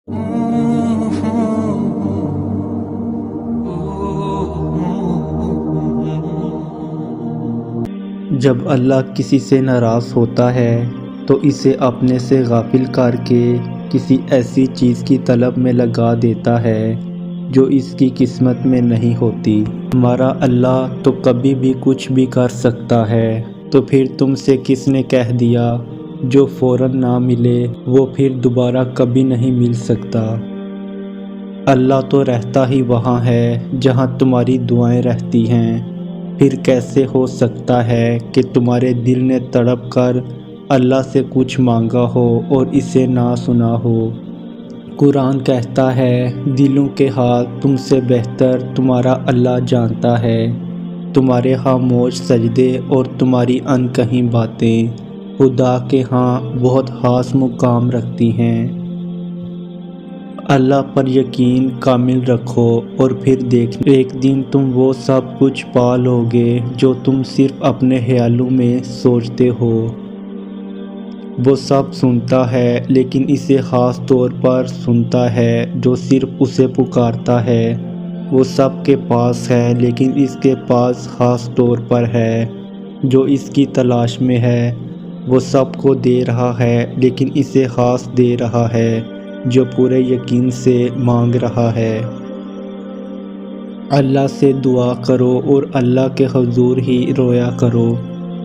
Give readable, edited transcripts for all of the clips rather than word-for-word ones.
جب اللہ کسی سے ناراض ہوتا ہے تو اسے اپنے سے غافل کر کے کسی ایسی چیز کی طلب میں لگا دیتا ہے جو اس کی قسمت میں نہیں ہوتی۔ ہمارا اللہ تو کبھی بھی کچھ بھی کر سکتا ہے، تو پھر تم سے کس نے کہہ دیا جو فوراً نہ ملے وہ پھر دوبارہ کبھی نہیں مل سکتا۔ اللہ تو رہتا ہی وہاں ہے جہاں تمہاری دعائیں رہتی ہیں، پھر کیسے ہو سکتا ہے کہ تمہارے دل نے تڑپ کر اللہ سے کچھ مانگا ہو اور اسے نہ سنا ہو۔ قرآن کہتا ہے دلوں کے حال تم سے بہتر تمہارا اللہ جانتا ہے، تمہارے خاموش سجدے اور تمہاری انکہی باتیں خدا کے ہاں بہت خاص مقام رکھتی ہیں۔ اللہ پر یقین کامل رکھو اور پھر دیکھنا ایک دن تم وہ سب کچھ پا لوگے جو تم صرف اپنے خیالوں میں سوچتے ہو۔ وہ سب سنتا ہے لیکن اسے خاص طور پر سنتا ہے جو صرف اسے پکارتا ہے۔ وہ سب کے پاس ہے لیکن اس کے پاس خاص طور پر ہے جو اس کی تلاش میں ہے۔ وہ سب کو دے رہا ہے لیکن اسے خاص دے رہا ہے جو پورے یقین سے مانگ رہا ہے۔ اللہ سے دعا کرو اور اللہ کے حضور ہی رویا کرو،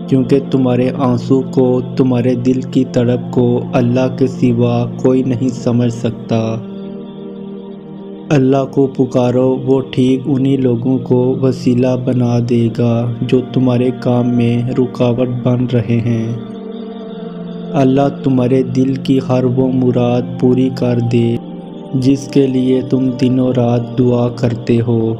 کیونکہ تمہارے آنسو کو، تمہارے دل کی تڑپ کو اللہ کے سوا کوئی نہیں سمجھ سکتا۔ اللہ کو پکارو، وہ ٹھیک انہی لوگوں کو وسیلہ بنا دے گا جو تمہارے کام میں رکاوٹ بن رہے ہیں۔ اللہ تمہارے دل کی ہر وہ مراد پوری کر دے جس کے لیے تم دن و رات دعا کرتے ہو۔